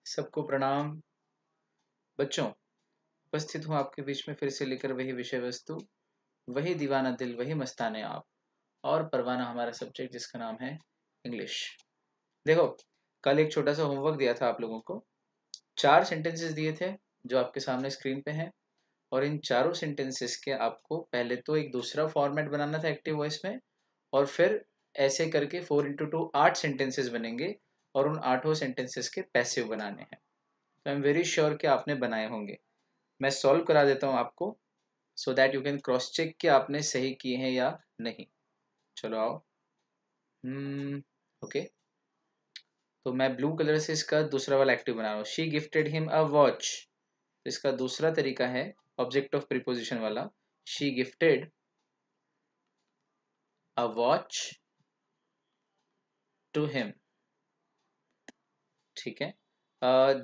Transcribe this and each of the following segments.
सबको प्रणाम। बच्चों, उपस्थित हूँ आपके बीच में फिर से लेकर वही विषय वस्तु, वही दीवाना दिल, वही मस्ताने आप, और परवाना हमारा सब्जेक्ट जिसका नाम है इंग्लिश। देखो, कल एक छोटा सा होमवर्क दिया था आप लोगों को। 4 सेंटेंसेस दिए थे जो आपके सामने स्क्रीन पे हैं, और इन चारों सेंटेंसेस के आपको पहले तो एक दूसरा फॉर्मेट बनाना था एक्टिव वॉइस में, और फिर ऐसे करके 4 into 2 8 सेंटेंसेस बनेंगे, और उन 8 सेंटेंसेस के पैसिव बनाने हैं। तो आई एम वेरी श्योर कि आपने बनाए होंगे। मैं सॉल्व करा देता हूँ आपको, so that you can cross check कि आपने सही किए हैं या नहीं। चलो आओ। ओके, तो मैं ब्लू कलर से इसका दूसरा वाला एक्टिव बना रहा हूँ। She gifted him a watch. इसका दूसरा तरीका है ऑब्जेक्ट ऑफ प्रीपोजिशन वाला। She gifted a watch to him. ठीक है।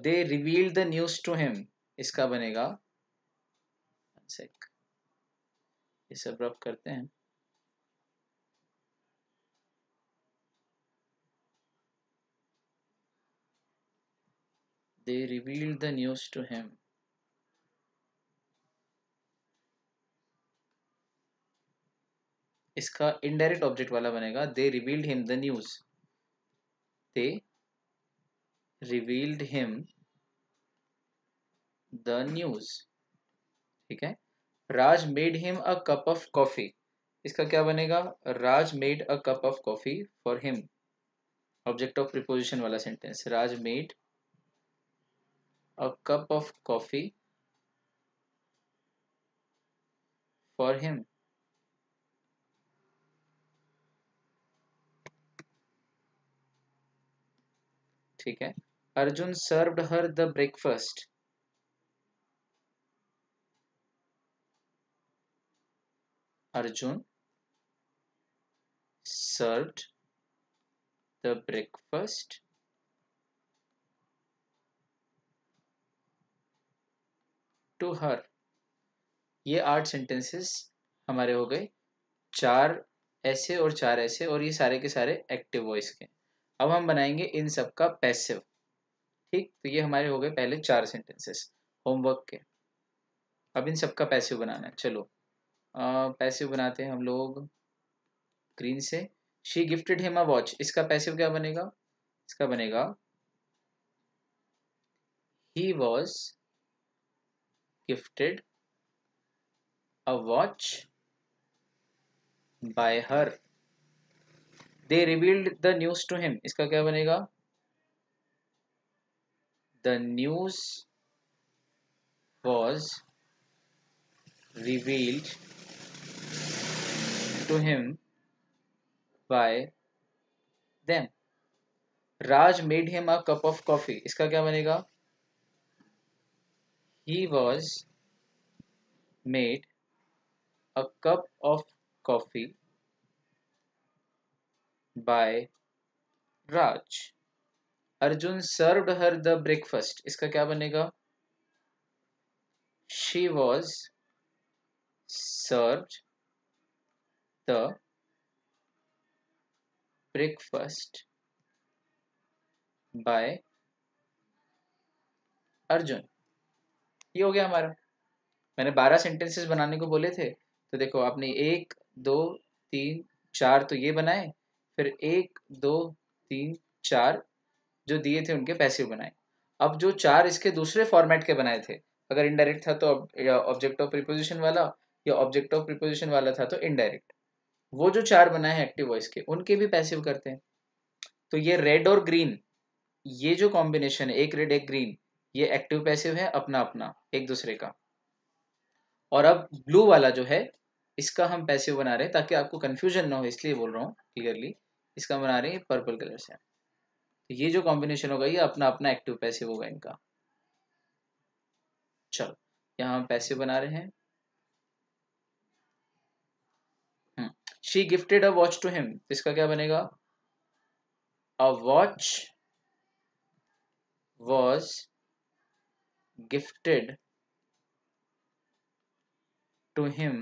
They revealed the news to him. इसका बनेगा, ये सब रब करते हैं। They revealed the news to him. इसका इनडायरेक्ट ऑब्जेक्ट वाला बनेगा, they revealed him the news. They revealed him the news. ठीक है। Raj made him a cup of coffee. इसका क्या बनेगा, Raj made a cup of coffee for him. Object of preposition वाला sentence, Raj made a cup of coffee for him. ठीक है। Arjun served her the breakfast. Arjun served the breakfast to her. ये 8 sentences हमारे हो गए, 4 ऐसे और 4 ऐसे, और ये सारे के सारे एक्टिव वॉइस के। अब हम बनाएंगे इन सब का पैसिव। ठीक, तो ये हमारे हो गए पहले 4 सेंटेंसेस होमवर्क के। अब इन सब का पैसिव बनाना है। चलो, पैसिव बनाते हैं हम लोग ग्रीन से। She gifted him a watch. इसका पैसिव क्या बनेगा, इसका बनेगा he was gifted a watch by her. They revealed the news to him. इसका क्या बनेगा, the news was revealed to him by them. Raj made him a cup of coffee. इसका क्या बनेगा, he was made a cup of coffee by Raj. Arjun served her the breakfast. इसका क्या बनेगा, she was served the breakfast by Arjun. ये हो गया हमारा। मैंने 12 सेंटेंसेस बनाने को बोले थे, तो देखो आपने 1 2 3 4 तो ये बनाए, फिर 1 2 3 4 जो दिए थे उनके पैसिव बनाए। अब जो 4 इसके दूसरे फॉर्मेट के बनाए थे, अगर इनडायरेक्ट था तो ऑब्जेक्ट ऑफ प्रीपोजिशन वाला, या ऑब्जेक्ट ऑफ प्रीपोजिशन वाला था तो इनडायरेक्ट, वो जो 4 बनाए हैं एक्टिव वॉइस के, उनके भी पैसिव करते हैं। तो ये रेड और ग्रीन, ये जो कॉम्बिनेशन है, एक रेड एक ग्रीन, ये एक्टिव पैसिव है अपना अपना एक दूसरे का। और अब ब्लू वाला जो है, इसका हम पैसिव बना रहे हैं ताकि आपको कंफ्यूजन ना हो, इसलिए बोल रहा हूँ क्लियरली। इसका बना रहे हैं पर्पल कलर से। तो ये जो कॉम्बिनेशन होगा, ये अपना अपना एक्टिव पैसिव होगा इनका। चलो, यहाँ हम पैसिव बना रहे हैं। She gifted a watch to him. इसका क्या बनेगा, a watch was gifted to him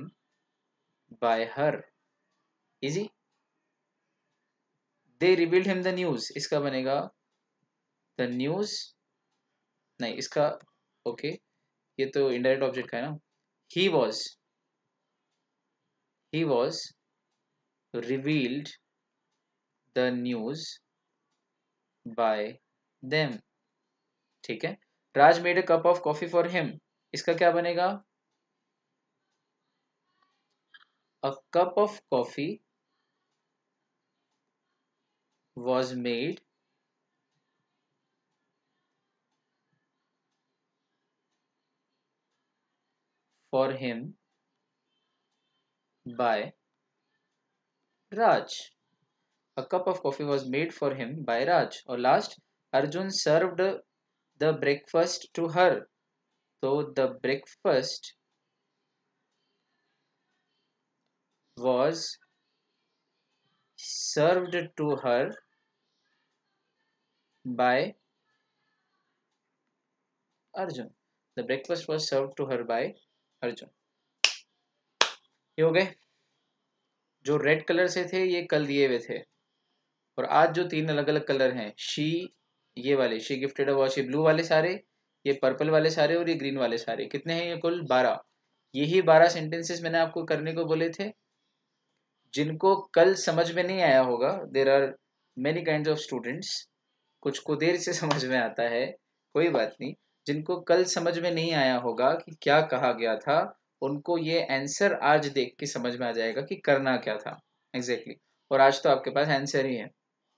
by her. Easy. They revealed him the news. इसका बनेगा, द न्यूज नहीं इसका ओके, ये तो इनडायरेक्ट ऑब्जेक्ट का है ना। He was revealed the news by them. ठीक है। Raj made a cup of coffee for him, इसका क्या बनेगा? A cup of coffee was made for him by Raj. A cup of coffee was made for him by Raj. और last, Arjun served the breakfast to her, तो the breakfast was served to her by Arjun. the breakfast was served to her by Arjun. ये हो गए। जो red colour से थे ये कल दिए हुए थे, और आज जो तीन अलग अलग कलर हैं, शी ये वाले, शी गिफ्टेड अ वॉच, ये ब्लू वाले सारे, ये पर्पल वाले सारे, और ये ग्रीन वाले सारे, कितने हैं ये कुल 12। यही 12 सेंटेंसेस मैंने आपको करने को बोले थे। जिनको कल समझ में नहीं आया होगा, there are many kind of students, कुछ को देर से समझ में आता है, कोई बात नहीं। जिनको कल समझ में नहीं आया होगा कि क्या कहा गया था, उनको ये आंसर आज देख के समझ में आ जाएगा कि करना क्या था एग्जैक्टली और आज तो आपके पास आंसर ही है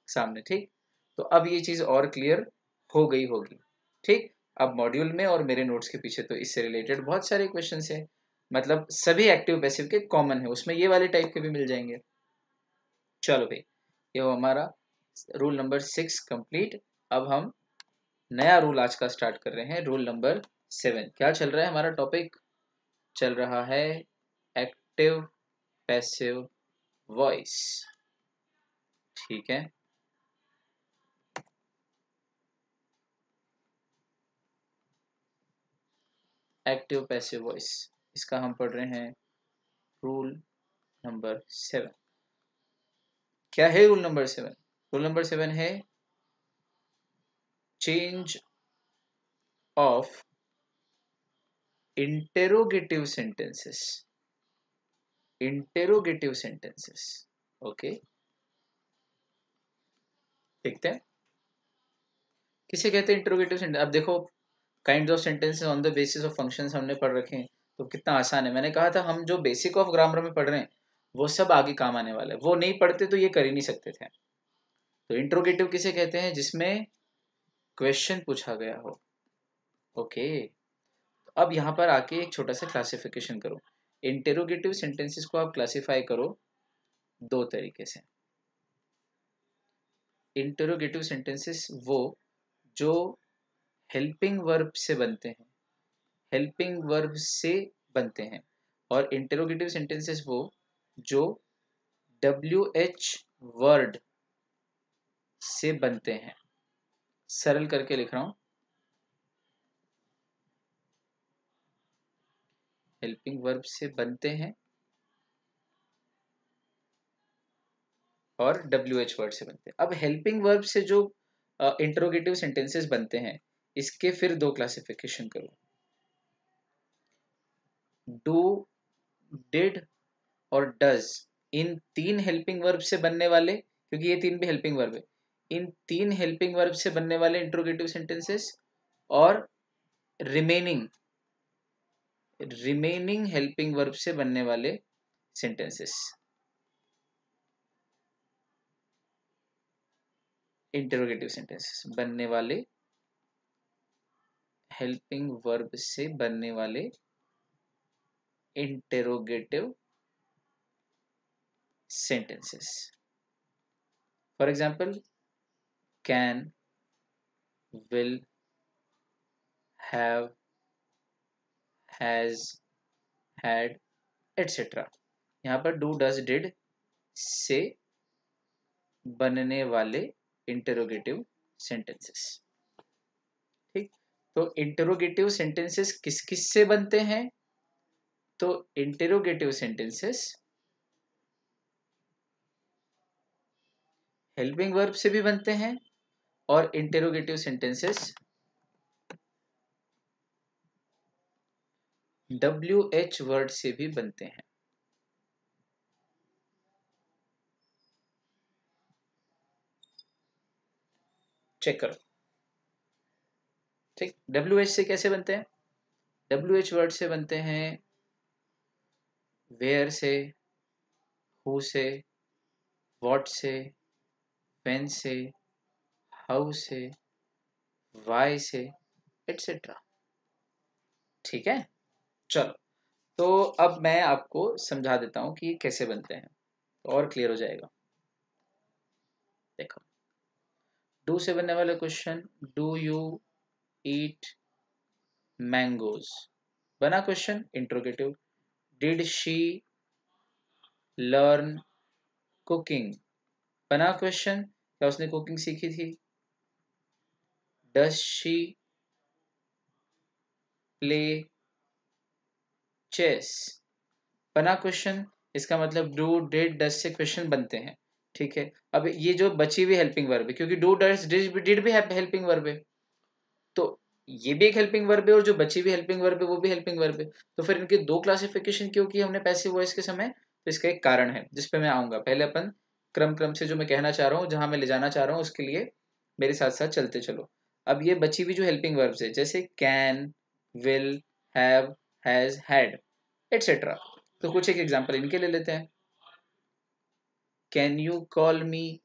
सामने। ठीक, तो अब ये चीज़ और क्लियर हो गई होगी। ठीक, अब मॉड्यूल में और मेरे नोट्स के पीछे तो इससे रिलेटेड बहुत सारे क्वेश्चंस हैं, मतलब सभी एक्टिव पैसिव के कॉमन है, उसमें ये वाले टाइप के भी मिल जाएंगे। चलो भाई, ये वो हमारा रूल नंबर 6 कंप्लीट। अब हम नया रूल आज का स्टार्ट कर रहे हैं, रूल नंबर 7। क्या चल रहा है हमारा टॉपिक? चल रहा है एक्टिव पैसिव वॉइस। ठीक है, एक्टिव पैसिव वॉइस, इसका हम पढ़ रहे हैं रूल नंबर 7। क्या है रूल नंबर 7? रूल नंबर 7 है change of interrogative sentences. Interrogative sentences, okay, देखते हैं किसे कहते हैं इंटेरोगेटिव सेंटेंस। अब देखो, kinds of sentences on the basis of functions हमने पढ़ रखे हैं, तो कितना आसान है। मैंने कहा था हम जो बेसिक ऑफ ग्रामर में पढ़ रहे हैं वो सब आगे काम आने वाला है, वो नहीं पढ़ते तो ये कर ही नहीं सकते थे। तो इंट्रोगेटिव किसे कहते हैं? जिसमें क्वेश्चन पूछा गया हो। ओके, तो अब यहाँ पर आके एक छोटा सा क्लासिफिकेशन करो। इंटेरोगेटिव सेंटेंसेस को आप क्लासिफाई करो दो तरीके से। इंटेरोगेटिव सेंटेंसेस वो जो हेल्पिंग वर्ब से बनते हैं, हेल्पिंग वर्ब से बनते हैं, और इंटेरोगेटिव सेंटेंसेस वो जो WH वर्ड से बनते हैं। सरल करके लिख रहा हूं, हेल्पिंग वर्ब से बनते हैं और WH वर्ड से बनते हैं। अब हेल्पिंग वर्ब से जो इंटरोगेटिव सेंटेंसेस बनते हैं, इसके फिर दो क्लासिफिकेशन करो। डू, डिड और डज, इन तीन हेल्पिंग वर्ब से बनने वाले, क्योंकि ये तीन भी हेल्पिंग वर्ब है, इन तीन हेल्पिंग वर्ब से बनने वाले इंटरोगेटिव सेंटेंसेस, और रिमेनिंग रिमेनिंग हेल्पिंग वर्ब से बनने वाले सेंटेंसेस। इंटरोगेटिव सेंटेंसेस बनने वाले, हेल्पिंग वर्ब से बनने वाले interrogative sentences. For example, can, will, have, has, had, etc. यहाँ पर do, does, did से बनने वाले इंटरोगेटिव सेंटेंसेस। ठीक, तो इंटरोगेटिव सेंटेंसेस किस किस से बनते हैं? तो इंटरोगेटिव सेंटेंसेस हेल्पिंग वर्ब से भी बनते हैं, और इंटरोगेटिव सेंटेंसेस WH वर्ड से भी बनते हैं। चेक करो। ठीक, WH से कैसे बनते हैं? WH वर्ड से बनते हैं वेयर से, हु से, व्हाट से, व्हेन से, हाउ से, वाई से, एटसेट्रा। ठीक है, चलो तो अब मैं आपको समझा देता हूं कि ये कैसे बनते हैं, तो और क्लियर हो जाएगा। देखो, डू से बनने वाले question, do you eat mangoes, बना question interrogative. Did she learn cooking, बना क्वेश्चन, क्या उसने कुकिंग सीखी थी? डज शी प्ले चेस, बना क्वेश्चन, इसका मतलब डू डिड डज से क्वेश्चन बनते हैं। ठीक है, अब ये जो बची हुई हेल्पिंग वर्ब है, क्योंकि डू डज डिड भी हेल्पिंग वर्ब है, तो ये भी एक हेल्पिंग वर्ब है और जो बची हुई हेल्पिंग वर्ब है वो भी हेल्पिंग वर्ब है। तो फिर इनके दो क्लासिफिकेशन क्यों की हमने पैसिव वॉइस के समय? तो इसका एक कारण है जिसपे मैं आऊंगा। पहले अपन क्रम क्रम से जो मैं कहना चाह रहा हूँ, जहां मैं ले जाना चाह रहा हूँ, उसके लिए मेरे साथ साथ चलते चलो। अब ये बची हुई जो हेल्पिंग वर्ब्स है, जैसे can, will, have, has, had, etcetera, तो कुछ एक एग्जांपल इनके ले लेते हैं। कैन यू कॉल मी,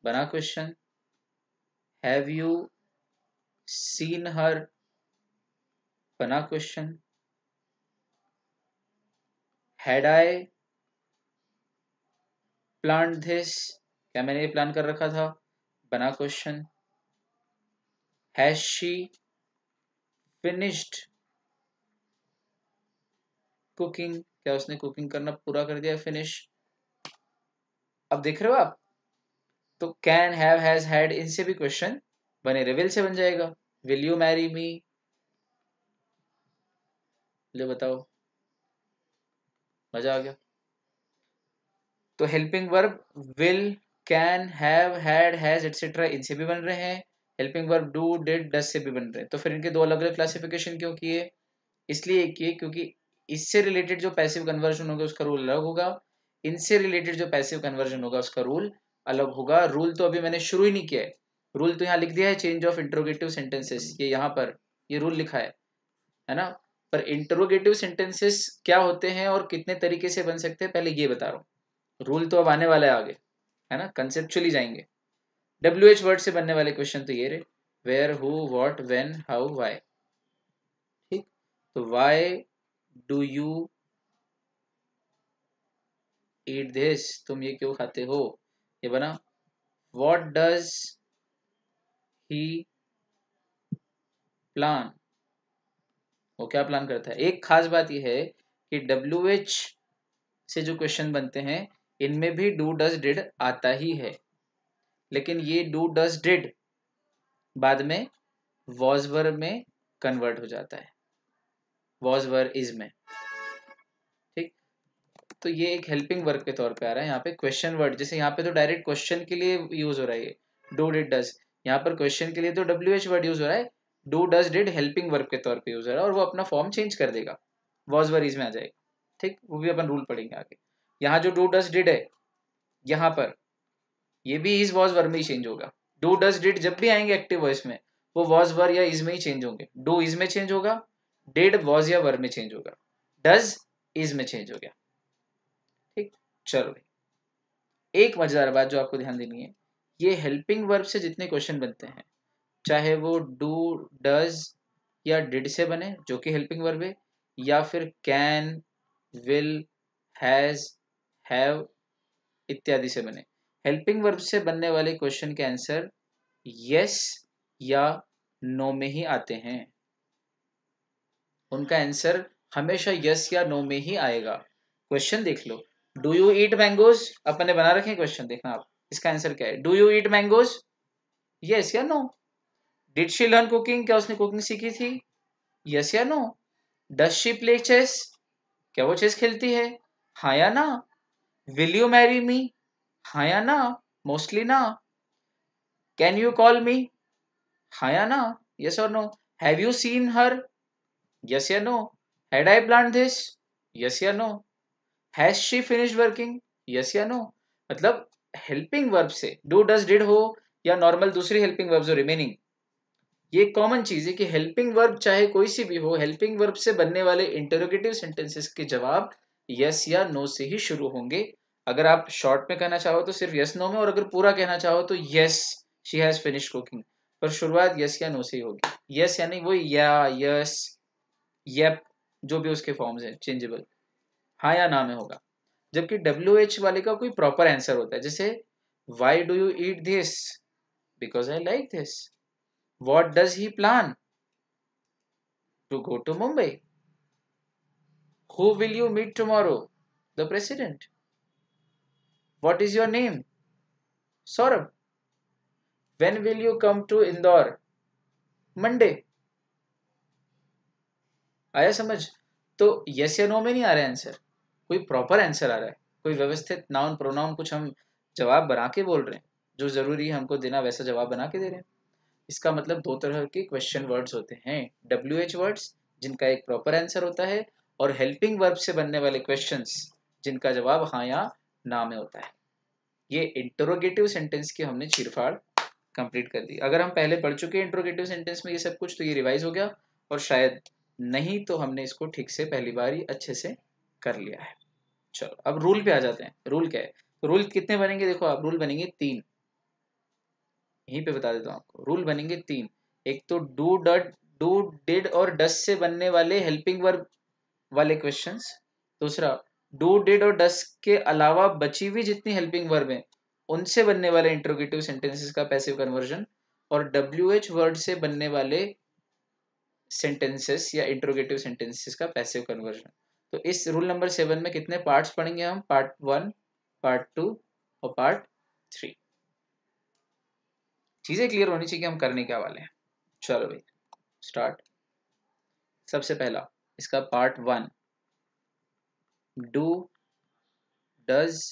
बना question. Have you seen her, बना question. Had I plan this, क्या मैंने ये प्लान कर रखा था? बना question. Has she finished cooking, क्या उसने कुकिंग करना पूरा कर दिया? फिनिश। अब देख रहे हो आप, तो कैन, हैव, हैज, हैड, इनसे भी क्वेश्चन बने रहे। विल से बन जाएगा, विल यू मैरी मी, ले बताओ, मजा आ गया। तो helping verb will, can, have, had, has, etcetera, इनसे भी बन रहे हैं। Helping verb do, did, does से भी बन रहे हैं। तो फिर इनके दो अलग अलग क्लासिफिकेशन क्यों किए? इसलिए किए क्योंकि इससे रिलेटेड जो पैसिव कन्वर्जन होगा उसका रूल अलग होगा, इनसे रिलेटेड जो पैसिव कन्वर्जन होगा उसका रूल अलग होगा। रूल तो अभी मैंने शुरू ही नहीं किया है, रूल तो यहाँ लिख दिया है, चेंज ऑफ इंट्रोगेटिव सेंटेंसेस, ये यहाँ पर ये रूल लिखा है ना। पर इंट्रोगेटिव सेंटेंसेस क्या होते हैं और कितने तरीके से बन सकते हैं, पहले ये बता रहा हूँ। रूल तो अब आने वाला है आगे, है ना, कंसेप्चुअली जाएंगे। WH वर्ड से बनने वाले क्वेश्चन तो ये रहे, where, who, what, when, how, why. ठीक, तो why do you eat this, तुम ये क्यों खाते हो, ये बना। व्हाट डज ही प्लान, वो क्या प्लान करता है। एक खास बात यह है कि WH से जो क्वेश्चन बनते हैं इनमें भी डू डज डिड आता ही है, लेकिन ये डू डज डिड बाद में वॉज वर्ब में कन्वर्ट हो जाता है, वॉज वर्ब इज में। ठीक, तो ये एक हेल्पिंग वर्ब के तौर पे आ रहा है। यहाँ पे क्वेश्चन वर्ड, जैसे यहाँ पे तो डायरेक्ट क्वेश्चन के लिए यूज हो रहा है डू डिड डज, यहाँ पर क्वेश्चन के लिए तो WH वर्ड यूज हो रहा है, do does did helping verb के तौर पे यूज हो रहा है, और वो अपना फॉर्म चेंज कर देगा, वॉज वर्ब इज में आ जाएगा। ठीक, वो भी अपन रूल पढ़ेंगे आगे। यहाँ जो डू डज डिड है, यहाँ पर ये भी इज वॉज वर्ब में ही चेंज होगा। डू डज डिड जब भी आएंगे एक्टिव वॉइस में, वो वॉज वर्ब या इज में ही चेंज होंगे। डू इज में चेंज होगा, डिड वॉज या वर्ब में चेंज होगा, डज इज में चेंज हो गया। ठीक, चलो भाई, एक मजेदार बात जो आपको ध्यान देनी है, ये हेल्पिंग वर्ब से जितने क्वेश्चन बनते हैं, चाहे वो डू, डज या डिड से बने जो कि हेल्पिंग वर्ब है, या फिर कैन, विल, हैज, हैव इत्यादि से बने, हेल्पिंग वर्ब से बनने वाले क्वेश्चन के आंसर यस या नो में ही आते हैं। उनका आंसर हमेशा यस या नो में ही आएगा। क्वेश्चन देख लो, डू यू ईट मैंगोज, अपन ने बना रखे हैं क्वेश्चन, देखना आप इसका आंसर क्या है। Do you eat mangoes, yes या no. Did she learn cooking, क्या उसने कुकिंग सीखी थी, यस या no. Does she play chess, क्या वो चेस खेलती है, हाँ या ना। विल यू मैरी मी, हाँ या ना, मोस्टली ना। कैन यू कॉल मी, हाँ या ना, यस और no. Have you seen her, yes या no. Had I plan this, yes या no. Has she finished working, yes या नो। मतलब हेल्पिंग वर्ब से डू डज डिड हो या नॉर्मल दूसरी हेल्पिंग वर्ब जो रिमेनिंग, ये कॉमन चीज है कि हेल्पिंग वर्ब चाहे कोई सी भी हो, हेल्पिंग वर्ब से बनने वाले इंटरोगेटिव सेंटेंसेस के जवाब यस या नो से ही शुरू होंगे। अगर आप शॉर्ट में कहना चाहो तो सिर्फ यस नो में, और अगर पूरा कहना चाहो तो yes she has finished cooking, पर शुरुआत यस या नो से ही होगी। यस यानी वो या, यस, येप, जो भी उसके फॉर्म्स हैं चेंजेबल, हाँ या ना में होगा। जबकि डब्ल्यू एच वाले का कोई प्रॉपर आंसर होता है, जैसे why do you eat this, because I like this. What does he plan, to go to Mumbai. Who will you meet tomorrow, the president. What is your name, Saurabh. When will you come to Indore, Monday. आया समझ? तो yes या no में नहीं आ रहा है answer, कोई proper answer आ रहा है, कोई व्यवस्थित नाउन प्रोनाउन कुछ हम जवाब बना के बोल रहे हैं, जो जरूरी है हमको देना वैसा जवाब बना के दे रहे हैं। इसका मतलब दो तरह के क्वेश्चन वर्ड्स होते हैं, डब्ल्यू एच वर्ड्स जिनका एक प्रॉपर आंसर होता है, और हेल्पिंग वर्ब से बनने वाले क्वेश्चंस जिनका जवाब हाँ या ना में होता है। ये इंटरोगेटिव सेंटेंस की हमने चीरफाड़ कंप्लीट कर दी। अगर हम पहले पढ़ चुके हैं इंटरोगेटिव सेंटेंस में ये सब कुछ तो ये रिवाइज हो गया, और शायद नहीं तो हमने इसको ठीक से पहली बार ही अच्छे से कर लिया है। चलो अब रूल पे आ जाते हैं। रूल क्या है? तो रूल कितने बनेंगे? देखो आप, रूल बनेंगे 3, यहीं पे बता देता हूँ आपको। रूल बनेंगे 3। एक तो डू डिड और डस से बनने वाले हेल्पिंग वर्ब वाले क्वेश्चंस। दूसरा, डू डिड और डस के अलावा बची हुई जितनी हेल्पिंग वर्ब हैं उनसे बनने वाले इंट्रोगेटिव सेंटेंसेस का पैसिव कन्वर्जन। और डब्ल्यू एच वर्ड से बनने वाले सेंटेंसेस या इंट्रोगेटिव सेंटेंसेस का पैसिव कन्वर्जन। तो इस रूल नंबर 7 में कितने पार्ट्स पढ़ेंगे हम? पार्ट 1, पार्ट 2 और पार्ट 3। चीजें क्लियर होनी चाहिए कि हम करने क्या वाले हैं। चलो भाई स्टार्ट। सबसे पहला इसका पार्ट 1, डू डज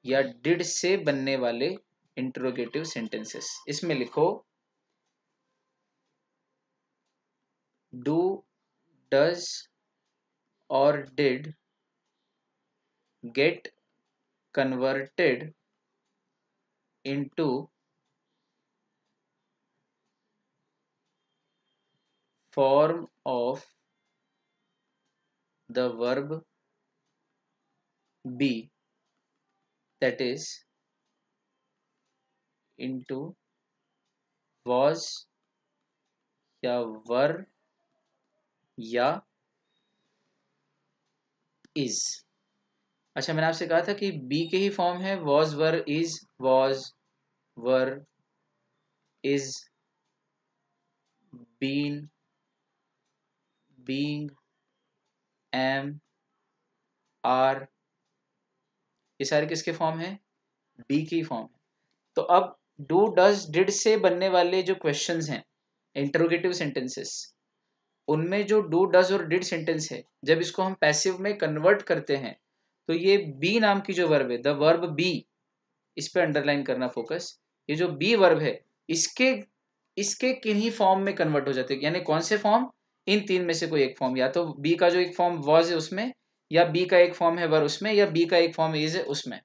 या डिड से बनने वाले इंट्रोगेटिव सेंटेंसेस। इसमें लिखो डू डज और did get converted into form of the verb be, that is into was या were या is। अच्छा, मैंने आपसे कहा था कि बी के ही फॉर्म है, was were is, was were is, been, being, am, are, ये सारे किसके फॉर्म है? बी के ही फॉर्म है। तो अब डू डज डिड से बनने वाले जो क्वेश्चंस हैं इंटरोगेटिव सेंटेंसेस, उनमें जो डू डज और डिड सेंटेंस है, जब इसको हम पैसिव में कन्वर्ट करते हैं तो ये बी नाम की जो वर्ब है, द वर्ब बी, इस पे अंडरलाइन करना फोकस। ये जो बी वर्ब है इसके इसके किन्हीं फॉर्म में कन्वर्ट हो जाते हैं, यानी कौन से फॉर्म? इन 3 में से कोई एक फॉर्म, या तो बी का जो एक फॉर्म वॉज है उसमें, या बी का एक फॉर्म है वर उसमें, या बी का एक फॉर्म इज है उसमें।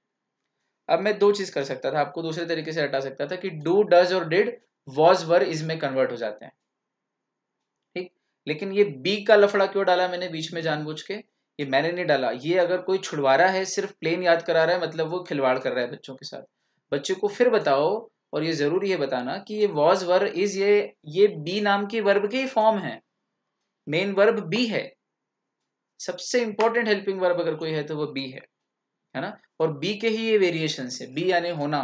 अब मैं दो चीज कर सकता था, आपको दूसरे तरीके से हटा सकता था कि डू डज और डिड वॉज वर इज में कन्वर्ट हो जाते हैं, ठीक। लेकिन ये बी का लफड़ा क्यों डाला मैंने बीच में जानबूझ के? ये मैंने नहीं डाला, ये अगर कोई छुड़वा रहा है, सिर्फ प्लेन याद करा रहा है, मतलब वो खिलवाड़ कर रहा है बच्चों के साथ। बच्चे को फिर बताओ, और ये जरूरी है बताना कि ये वॉज वर इज, ये बी नाम की वर्ब के ही फॉर्म है, मेन वर्ब बी है। सबसे इंपॉर्टेंट हेल्पिंग वर्ब अगर कोई है तो वो बी है ना। और बी के ही ये वेरिएशन है, बी यानी होना,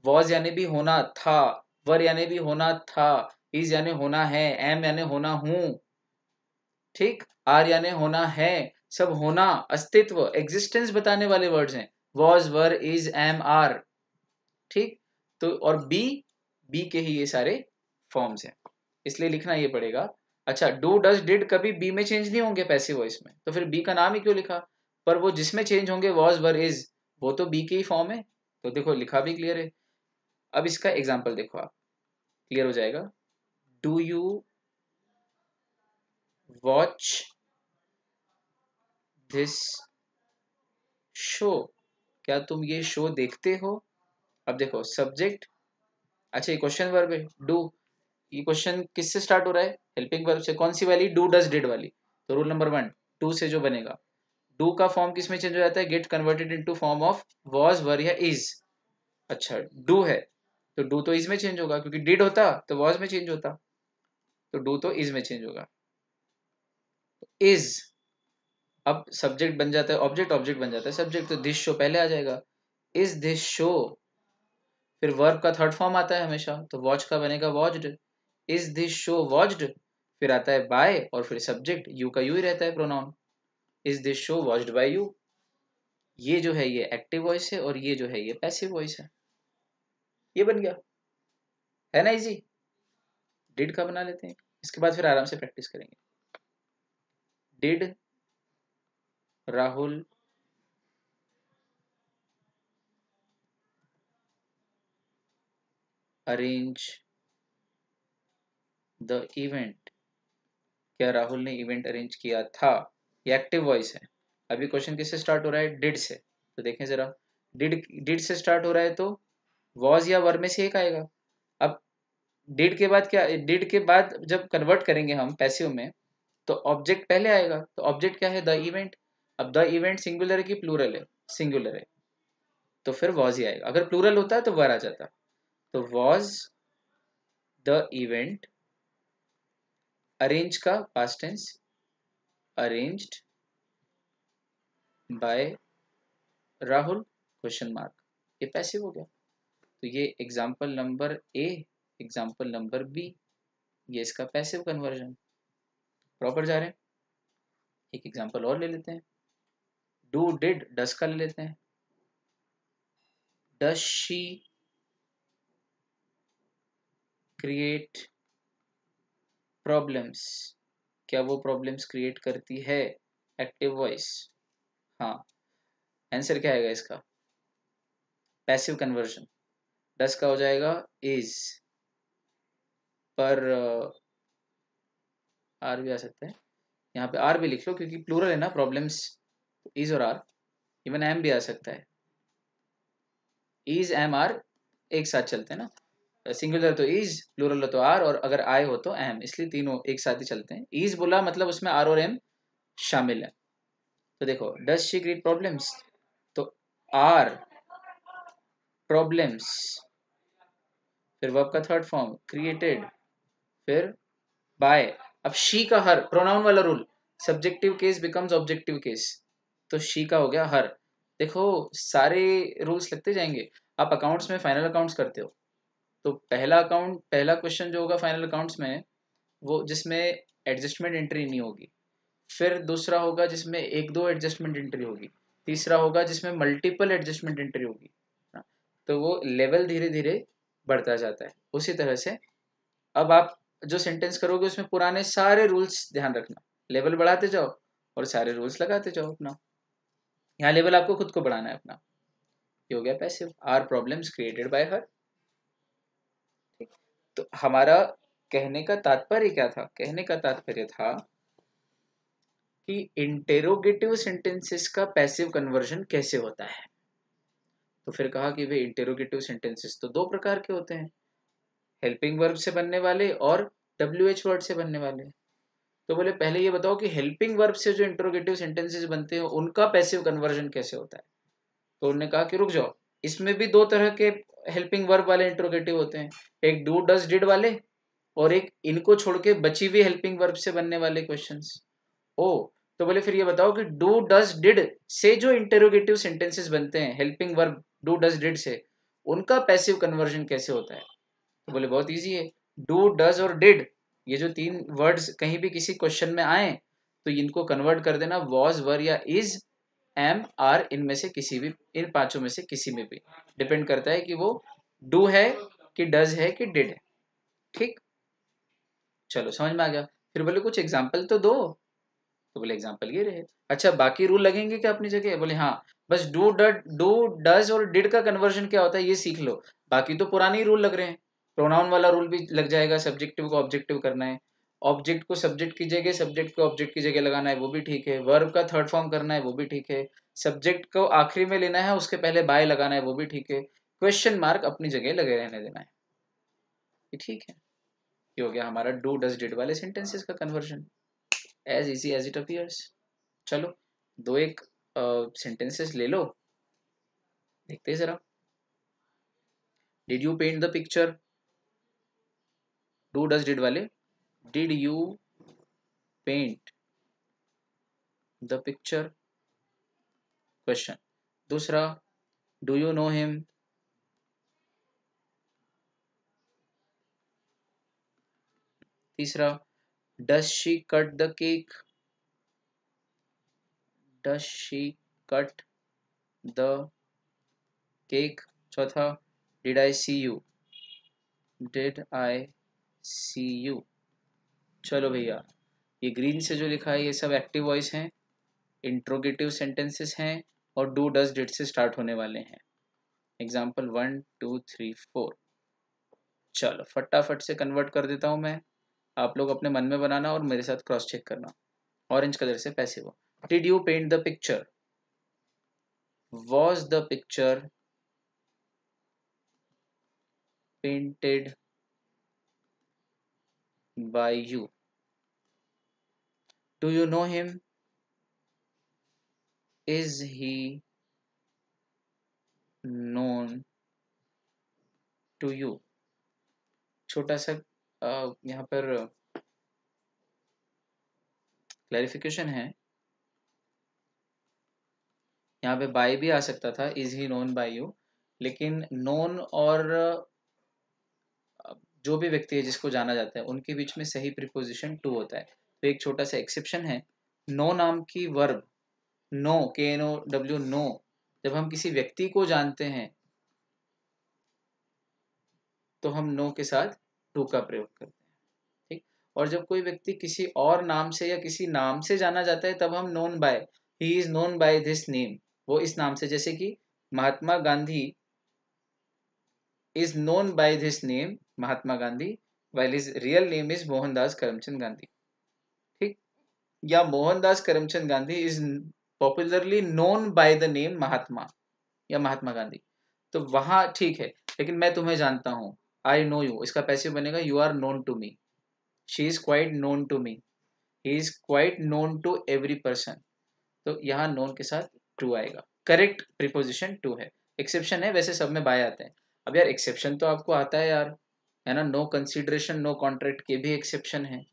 वॉज यानी भी होना था, वर यानी भी होना था, इज यानी होना है, एम यानी होना हूं, ठीक, आर यानी होना है, सब होना, अस्तित्व, एग्जिस्टेंस बताने वाले वर्ड्स हैं, was were is am are, ठीक। तो और बी, बी के ही ये सारे फॉर्म्स हैं, इसलिए लिखना ये पड़ेगा। अच्छा, डू डज डिड कभी बी में चेंज नहीं होंगे पैसिव वॉइस में, तो फिर बी का नाम ही क्यों लिखा? पर वो जिसमें चेंज होंगे वॉज वर इज, वो तो बी के ही फॉर्म है, तो देखो लिखा भी क्लियर है। अब इसका एग्जाम्पल देखो आप, क्लियर हो जाएगा। Do you watch this show, क्या तुम ये शो देखते हो। अब देखो सब्जेक्ट, अच्छा ये क्वेश्चन वर्ब है डू, ये क्वेश्चन किससे स्टार्ट हो रहा है, हेल्पिंग वर्ब से, कौन सी वाली, डू डज डिड वाली। तो रूल नंबर 1, डू से जो बनेगा, डू का फॉर्म किस में चेंज हो जाता है, get converted into form of was were या इज। अच्छा डू है तो डू तो इज में चेंज होगा, क्योंकि डिड होता तो वॉज में चेंज होता, तो डू तो इज में चेंज होगा। इज, अब सब्जेक्ट बन जाता है ऑब्जेक्ट, ऑब्जेक्ट बन जाता है सब्जेक्ट, तो दिस शो पहले आ जाएगा, इज दिस शो। फिर वर्ब का थर्ड फॉर्म आता है हमेशा, तो वॉच का बनेगा watched, is this show watched. फिर आता है बाय और फिर सब्जेक्ट, यू का यू ही रहता है pronoun, is this show watched bye you. ये जो है ये एक्टिव वॉइस है और ये जो है ये पैसिव वॉइस है। ये बन गया, है ना इजी। डिड का बना लेते हैं, इसके बाद फिर आराम से प्रैक्टिस करेंगे। Did Rahul arrange the event, क्या राहुल ने इवेंट अरेंज किया था। ये एक्टिव वॉइस है। अभी क्वेश्चन किससे स्टार्ट हो रहा है, डिड से, तो देखें जरा, डिड से स्टार्ट हो रहा है तो वॉज या वर में से एक आएगा। अब डिड के बाद क्या, डिड के बाद जब कन्वर्ट करेंगे हम पैसिव में तो ऑब्जेक्ट पहले आएगा, तो ऑब्जेक्ट क्या है, द इवेंट। अब द इवेंट सिंगुलर है कि प्लूरल है, सिंगुलर है, तो फिर वॉज ही आएगा। अगर प्लूरल होता है तो वर आ जाता, तो वॉज द इवेंट, अरेंज का past tense, arranged by Rahul question mark, ये पैसिव हो गया। तो ये example number A, example number B, ये इसका पैसिव कन्वर्जन। प्रॉपर जा रहे हैं। एक एग्जाम्पल और ले लेते हैं, डू डिड डस का ले लेते हैं। डस शी क्रिएट प्रॉब्लम्स, क्या वो प्रॉब्लम्स क्रिएट करती है, एक्टिव वॉइस। हाँ, आंसर क्या आएगा इसका, पैसिव कन्वर्जन। डस का हो जाएगा इज, पर आर भी आ सकता है, यहाँ पे आर भी लिख लो क्योंकि प्लूरल है ना प्रॉब्लम्स, इज और आर। इवन एम भी आ सकता है, इज एम आर एक साथ चलते हैं ना, सिंगुलर तो इज, प्लूरल हो तो आर, और अगर आई हो तो एम, इसलिए तीनों एक साथ ही चलते हैं। इज बोला मतलब उसमें आर और एम शामिल है। तो देखो डज शी क्रिएट प्रॉब्लम्स, तो आर प्रॉब्लम्स, फिर वर्ब का थर्ड फॉर्म क्रिएटेड, फिर बाय। अब शी का हर, प्रोनाउन वाला rule, subjective case becomes objective case, तो शी का हो गया हर। देखो सारे रूल्स लगते जाएंगे। आप अकाउंट्स में फाइनल अकाउंट्स करते हो, तो पहला अकाउंट, पहला क्वेश्चन जो होगा फाइनल अकाउंट्स में, वो जिसमें एडजस्टमेंट एंट्री नहीं होगी, फिर दूसरा होगा जिसमें एक दो एडजस्टमेंट एंट्री होगी, तीसरा होगा जिसमें मल्टीपल एडजस्टमेंट एंट्री होगी, तो वो लेवल धीरे धीरे बढ़ता जाता है। उसी तरह से अब आप जो सेंटेंस करोगे उसमें पुराने सारे रूल्स ध्यान रखना, लेवल बढ़ाते जाओ और सारे रूल्स लगाते जाओ अपना। यहाँ लेवल आपको खुद को बढ़ाना है अपना। ये हो गया passive, are problems created by her. तो हमारा कहने का तात्पर्य क्या था, कहने का तात्पर्य था कि इंटेरोगेटिव सेंटेंसेस का पैसिव कन्वर्जन कैसे होता है। तो फिर कहा कि वे इंटेरोगेटिव सेंटेंसेस तो दो प्रकार के होते हैं, हेल्पिंग वर्ब से बनने वाले और WH वर्ड से बनने वाले। तो बोले पहले ये बताओ कि हेल्पिंग वर्ब से जो इंटरोगेटिव सेंटेंसेस बनते हैं उनका पैसिव कन्वर्जन कैसे होता है। तो उन्होंने कहा कि रुक जाओ, इसमें भी दो तरह के हेल्पिंग वर्ब वाले इंटरोगेटिव होते हैं, एक डू डज डिड वाले और एक इनको छोड़ के बची हुई हेल्पिंग वर्ब से बनने वाले क्वेश्चंस। ओ, तो बोले फिर ये बताओ कि डू डज डिड से जो इंटरोगेटिव सेंटेंसेस बनते हैं helping verb do does did से, उनका पैसिव कन्वर्जन कैसे होता है। तो बोले बहुत इजी है, डू डज और डिड, ये जो तीन वर्ड्स कहीं भी किसी क्वेश्चन में आए तो इनको कन्वर्ट कर देना वॉज वर या इज एम आर, इनमें से किसी भी, इन पांचों में से किसी में भी, डिपेंड करता है कि वो डू है कि डज है कि डिड है। ठीक, चलो समझ में आ गया। फिर बोले कुछ एग्जाम्पल तो दो, तो बोले एग्जाम्पल ये रहे। अच्छा बाकी रूल लगेंगे क्या अपनी जगह, बोले हाँ, बस डू डज और डिड का कन्वर्जन क्या होता है ये सीख लो, बाकी तो पुराने ही रूल लग रहे हैं। प्रोनाउन वाला रूल भी लग जाएगा, सब्जेक्टिव को ऑब्जेक्टिव करना है, ऑब्जेक्ट को सब्जेक्ट की जगह, सब्जेक्ट को ऑब्जेक्ट की जगह लगाना है वो भी ठीक है, वर्ब का थर्ड फॉर्म करना है वो भी ठीक है, सब्जेक्ट को आखिरी में लेना है उसके पहले बाय लगाना है वो भी ठीक है, क्वेश्चन मार्क अपनी जगह लगे रहने देना है, ये ठीक है। ये हो गया हमारा डू डज डिड वाले सेंटेंसेस का conversion, as easy as it appears. चलो दो एक सेंटेंसेस ले लो, देखते हैं जरा। Did you paint the picture, do does did वाले, did you paint the picture, question. दूसरा, डू यू नो हिम, तीसरा, does she cut the cake, does she cut the cake, चौथा, did I see you, did I see you. चलो भैया, ये green से जो लिखा है ये सब एक्टिव वॉइस हैं, इंट्रोगेटिव सेंटेंसेस हैं और डू डज डिड से स्टार्ट होने वाले हैं। एग्जाम्पल 1 2 3 4। चलो फटाफट से कन्वर्ट कर देता हूँ मैं, आप लोग अपने मन में बनाना और मेरे साथ क्रॉस चेक करना। ऑरेंज कलर से पैसिव हो। Did you paint the picture, was the picture painted by you, do you know him, is he known to you. छोटा सा यहाँ पर क्लैरिफिकेशन है, यहाँ पे बाय भी आ सकता था, is he known by you, लेकिन नोन और जो भी व्यक्ति है जिसको जाना जाता है उनके बीच में सही प्रीपोजिशन टू होता है। तो एक छोटा सा एक्सेप्शन है, नो नाम की वर्ब, नो KNOW नो, जब हम किसी व्यक्ति को जानते हैं तो हम नो के साथ टू का प्रयोग करते हैं, ठीक। और जब कोई व्यक्ति किसी और नाम से या किसी नाम से जाना जाता है तब हम known by, he is known by this name, वो इस नाम से, जैसे कि Mahatma Gandhi is known by this name Mahatma Gandhi, while his real name is Mohandas Karamchand Gandhi, ठीक। या Mohandas Karamchand Gandhi is popularly known by the name Mahatma या महात्मा गांधी, तो वहां ठीक है। लेकिन मैं तुम्हें जानता हूं, आई नो यू, इसका पैसिव बनेगा you are known to me, she is quite known to me, he is quite known to every person, तो यहाँ नोन के साथ टू आएगा, करेक्ट प्रीपोजिशन टू है। एक्सेप्शन है, वैसे सब में बाय आते हैं। अब यार एक्सेप्शन तो आपको आता है यार, है ना, नो कंसिडरेशन नो कॉन्ट्रैक्ट के भी एक्सेप्शन है,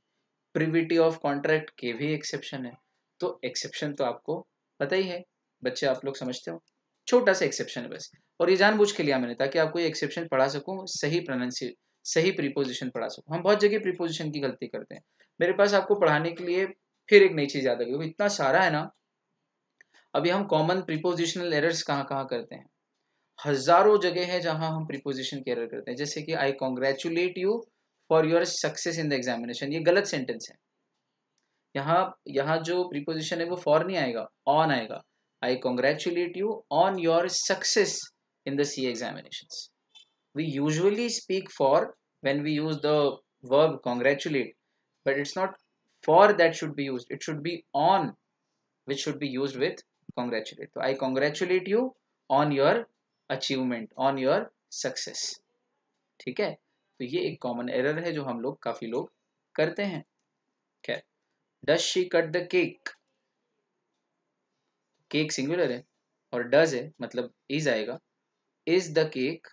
प्रिविटी ऑफ कॉन्ट्रैक्ट के भी एक्सेप्शन है, तो एक्सेप्शन तो आपको पता ही है, बच्चे आप लोग समझते हो, छोटा सा एक्सेप्शन है बस। और ये जानबूझ के लिया मैंने ताकि आपको ये एक्सेप्शन पढ़ा सकूं, सही प्रोनाउंसिएशन, सही प्रीपोजिशन पढ़ा सकूं। हम बहुत जगह प्रीपोजिशन की गलती करते हैं, मेरे पास आपको पढ़ाने के लिए फिर एक नई चीज याद आ गई, इतना सारा है ना। अभी हम कॉमन प्रीपोजिशनल एरर्स कहाँ कहाँ करते हैं, हजारों जगह है जहां हम प्रीपोजिशन की एरर करते हैं, जैसे कि आई congratulate you for your success in the examination, ये गलत सेंटेंस है। यहाँ यहाँ जो प्रीपोजिशन है वो फॉर नहीं आएगा, ऑन आएगा। I congratulate you on your success in the C examination. We usually speak for when we use the verb congratulate, but it's not for that should be used, it should be on, which should be used with congratulate। तो I congratulate you on your achievement, on your success, ठीक है। तो ये एक common error है जो हम लोग काफी लोग करते हैं। खैर, does she cut the cake, cake singular है और डज है मतलब इज आएगा, is the cake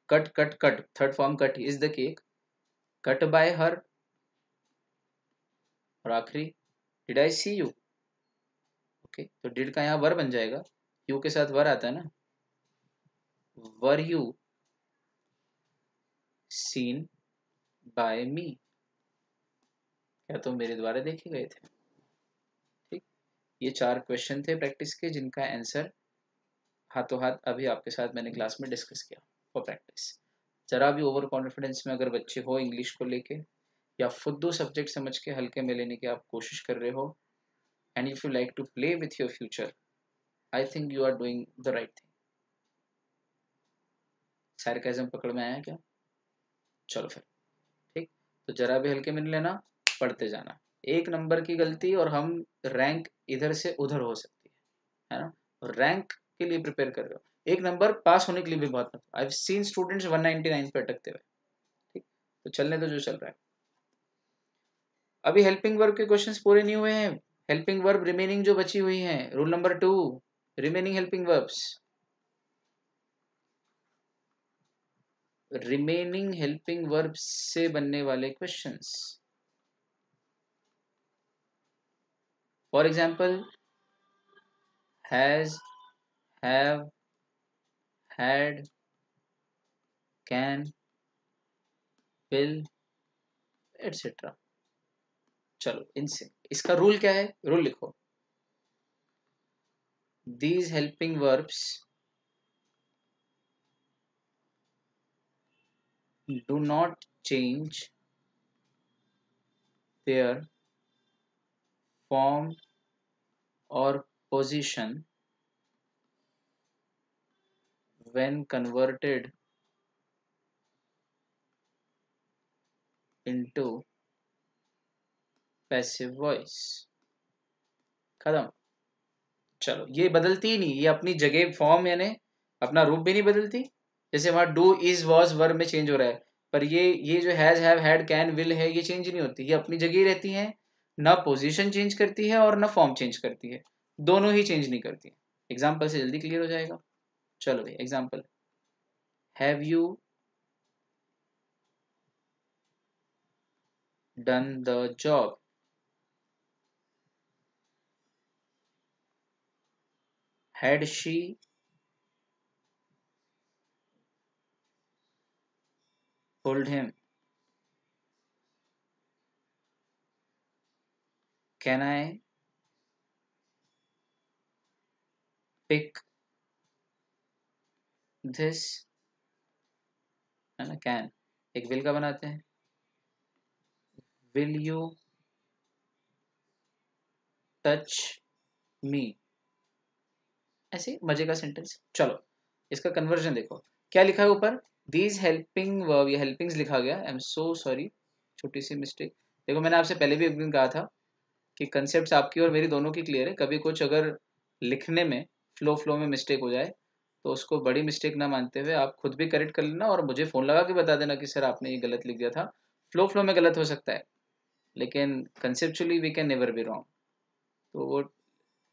cut cut cut, third form cut, is the cake cut by her, और आखिरी did I see you, okay. तो डिड का यहाँ वर बन जाएगा, यू के साथ वर आता है ना, वर यू सीन बाय मी, क्या तुम मेरे द्वारा देखे गए थे, ठीक। ये 4 क्वेश्चन थे प्रैक्टिस के जिनका आंसर हाथों हाथ अभी आपके साथ मैंने क्लास में डिस्कस किया फॉर प्रैक्टिस। जरा भी ओवर कॉन्फिडेंस में अगर बच्चे हो इंग्लिश को लेके, या फुद्दू सब्जेक्ट समझ के हल्के में लेने की आप कोशिश कर रहे हो, and if you like to play with your future, I think you are doing the right thing. Sarcasm पकड़ में आया क्या? चलो फिर तो जरा भी हल्के में नहीं लेना, पढ़ते जाना। एक नंबर की गलती और हम रैंक इधर से उधर हो सकती है ना। रैंक के लिए प्रिपेयर कर रहे हो, एक नंबर पास होने के लिए भी बहुत मतलब। आई हैव सीन स्टूडेंट्स 199 पे अटकते हुए। ठीक, तो चलने दो जो चल रहा है। अभी हेल्पिंग वर्ब के क्वेश्चंस पूरे नहीं हुए हैं। हेल्पिंग वर्ब रिमेनिंग जो बची हुई हैं, rule number 2, remaining helping verbs, remaining helping verbs से बनने वाले questions. For example has, have, had, can, will, etcetera. चलो इनसे, इसका रूल क्या है, रूल लिखो। These helping verbs do not change their form or position when converted into passive voice। खत्म। चलो ये बदलती ही नहीं, ये अपनी जगह फॉर्म यानी अपना रूप भी नहीं बदलती। जैसे वहां डू इज वॉज वर्ब में चेंज हो रहा है, पर ये जो has, have, had, can, will है, ये चेंज नहीं होती, ये अपनी जगह ही रहती हैं। ना पोजीशन चेंज करती है और ना फॉर्म चेंज करती है, दोनों ही चेंज नहीं करती। एग्जाम्पल से जल्दी क्लियर हो जाएगा। चलो भाई example, have you done the job, had she told him, can I pick this, है ना। कैन एक विल का बनाते हैं, विल यू टच मी, ऐसे मजे का सेंटेंस। चलो इसका कन्वर्जन देखो क्या लिखा है ऊपर, दीज हेल्पिंग वर्ब, ये हेल्पिंग्स लिखा गया, आई एम सो सॉरी, छोटी सी मिस्टेक। देखो मैंने आपसे पहले भी एक दिन कहा था कि कंसेप्ट आपकी और मेरी दोनों की क्लियर है। कभी कुछ अगर लिखने में फ्लो में मिस्टेक हो जाए तो उसको बड़ी मिस्टेक ना मानते हुए आप खुद भी करेक्ट कर लेना और मुझे फ़ोन लगा के बता देना कि सर आपने ये गलत लिख दिया था। फ्लो में गलत हो सकता है, लेकिन conceptually we can never be wrong. तो वो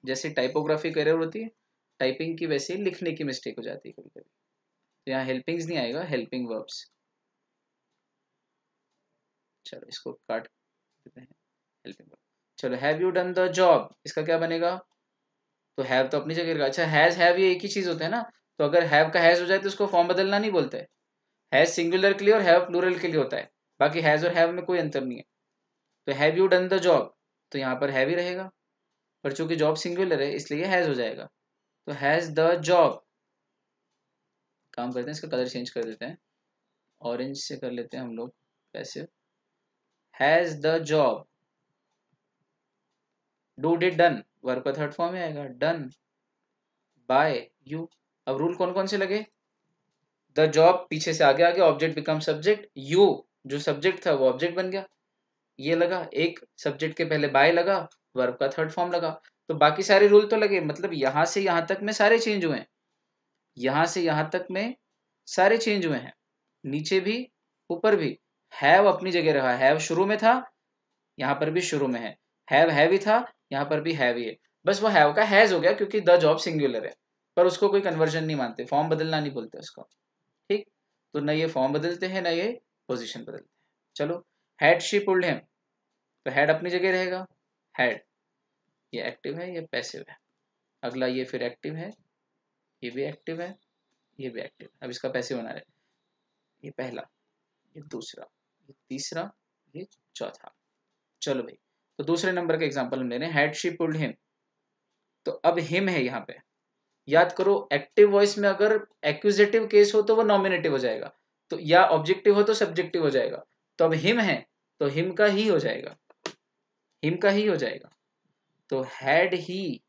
जैसे टाइपोग्राफी एरर होती है, टाइपिंग की वैसे ही लिखने की मिस्टेक हो जाती है कभी कभी। तो यहाँ हेल्पिंग्स नहीं आएगा, हेल्पिंग वर्ब्स। चलो इसको काट देते हैं, हेल्पिंग वर्ब। चलो have you done the job, इसका क्या बनेगा, तो हैव तो अपनी जगह रहेगा। अच्छा हैज, हैव ये एक ही चीज होता है ना, तो अगर हैव का हैज हो जाए तो उसको फॉर्म बदलना नहीं बोलते हैं। हैज सिंगुलर के लिए और हैव प्लूरल के लिए होता है, बाकी हैज और हैव में कोई अंतर नहीं है। तो have you done the job, तो यहाँ पर हैव ही रहेगा, पर चूंकि जॉब सिंगुलर है इसलिए हैज हो जाएगा। तो हैज द जॉब, काम करते हैं इसका कलर चेंज कर देते हैं, ऑरेंज से कर लेते हैं हम लोग passive. Has the job, do did done, verb का थर्ड फॉर्म में आएगा, डन बाय यू। अब रूल कौन कौन से लगे, द जॉब पीछे से आगे आगे, ऑब्जेक्ट बिकम सब्जेक्ट, यू जो सब्जेक्ट था वो ऑब्जेक्ट बन गया, ये लगा एक सब्जेक्ट के पहले बाय लगा, वर्ब का थर्ड फॉर्म लगा। तो बाकी सारे रूल तो लगे, मतलब यहां से यहां तक में सारे चेंज हुए हैं, यहां से यहां तक में सारे चेंज हुए हैं, नीचे भी ऊपर भी। हैव अपनी जगह रहा, हैव शुरू में था, यहाँ पर भी शुरू में है, हैव ही था, यहाँ पर भी हैव ही है। बस वो हैव का हैज हो गया क्योंकि द जॉब सिंगुलर है, पर उसको कोई कन्वर्जन नहीं मानते, फॉर्म बदलना नहीं बोलते उसको। ठीक, तो न ये फॉर्म बदलते हैं ना ये पोजीशन बदलते हैं। चलो हैड शी पुल्ड हिम, तो हैड अपनी जगह रहेगा, हैड ये एक्टिव है, ये पैसिव है। अगला ये फिर एक्टिव है, ये भी एक्टिव है, ये भी एक्टिव है। अब इसका पैसिव बना रहे, ये पहला, ये दूसरा, ये तीसरा, ये चौथा। चलो भाई, तो दूसरे नंबर का एग्जांपल हम ले रहे हैं, हैड शी पुल्ड हिम। तो अब हिम है यहाँ पे, याद करो एक्टिव वॉइस में अगर एक्यूजेटिव केस हो तो वो नॉमिनेटिव हो जाएगा, तो या ऑब्जेक्टिव हो तो सब्जेक्टिव हो जाएगा। तो अब हिम है तो हिम का ही हो जाएगा, हिम का ही हो जाएगा। तो had he,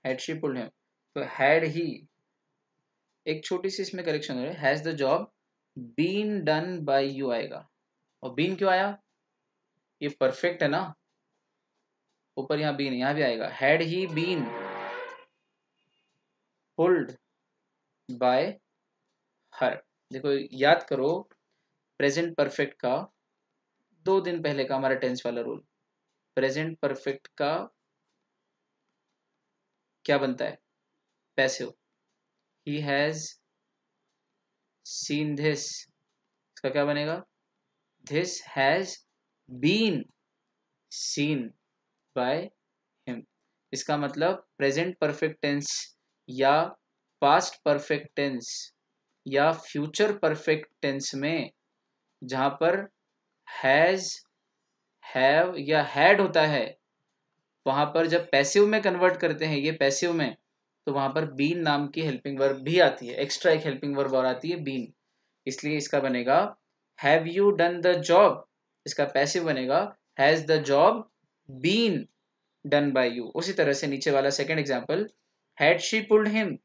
had she pulled him, तो हैड ही, एक छोटी सी इसमें करेक्शन है, has the job been done by you आएगा। और बीन क्यों आया, ये परफेक्ट है ना, ऊपर यहाँ बीन, यहाँ भी आएगा had he been pulled by her. देखो याद करो, प्रेजेंट परफेक्ट का 2 दिन पहले का हमारा टेंस वाला रूल, प्रेजेंट परफेक्ट का क्या बनता है, passive. He has seen this, इसका क्या बनेगा, this has been seen by him. इसका मतलब प्रेजेंट परफेक्ट टेंस या पास्ट परफेक्ट टेंस या फ्यूचर परफेक्ट टेंस में जहां पर हैज, हैव या हैड होता है, वहां पर जब पैसिव में कन्वर्ट करते हैं, ये पैसिव में, तो वहां पर बीन नाम की हेल्पिंग वर्ब भी आती है, एक्स्ट्रा एक हेल्पिंग वर्ब और आती है बीन। इसलिए इसका बनेगा have you done the job, इसका पैसिव बनेगा has the job been done by you. उसी तरह से नीचे वाला second example, had she pulled him,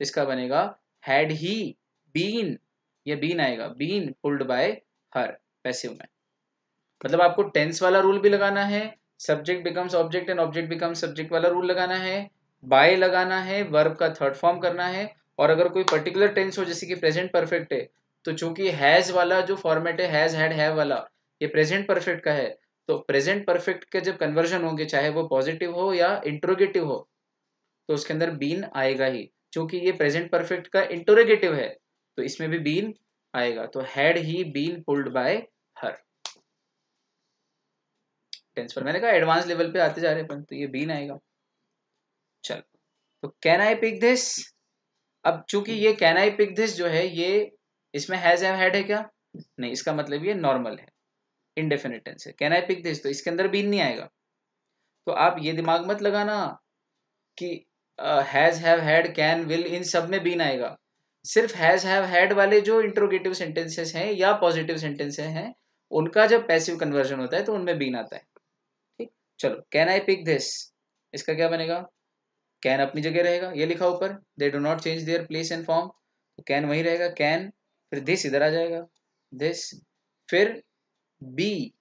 इसका बनेगा हैड ही बीन, ये बीन आएगा, been pulled by her, passive में। मतलब आपको टेंस वाला रूल भी लगाना है, subject becomes object and object becomes subject वाला रूल लगाना है, बाय लगाना है, वर्ब का थर्ड फॉर्म करना है। और अगर कोई पर्टिकुलर टेंस हो, जैसे कि प्रेजेंट परफेक्ट है, तो चूंकि हैज वाला जो फॉर्मेट है, हैज हैड हैव वाला, ये प्रेजेंट परफेक्ट का है, तो प्रेजेंट परफेक्ट के जब कन्वर्जन होंगे, चाहे वो पॉजिटिव हो या इंट्रोगेटिव हो, तो उसके अंदर बीन आएगा ही। क्योंकि ये प्रेजेंट परफेक्ट का इंटरोगेटिव है, तो इसमें भी बीन आएगा। तो had he been pulled by her. Tense पर मैंने कहा एडवांस लेवल पे आते जा रहे हैं, तो ये बीन आएगा। चल, तो कैन आई पिक दिस, अब चूंकि ये कैन आई पिक दिस जो है, ये इसमें हैज हैव हैड है क्या, नहीं, इसका मतलब ये नॉर्मल है, इंडेफिनिट टेंस है। कैन आई पिक दिस, तो इसके अंदर बीन नहीं आएगा। तो आप ये दिमाग मत लगाना कि has have had can will in सब में बीन आएगा। सिर्फ हैज हैव हैड वाले जो इंट्रोगेटिव सेंटेंसेस हैं या पॉजिटिव सेंटेंसेस हैं, उनका जब पैसिव कन्वर्जन होता है तो उनमें बीन आता है। ठीक, चलो, कैन आई पिक दिस, इसका क्या बनेगा, कैन अपनी जगह रहेगा, ये लिखा ऊपर, दे do not change their place and form, तो कैन वही रहेगा, कैन, फिर दिस इधर आ जाएगा, दिस, फिर बी,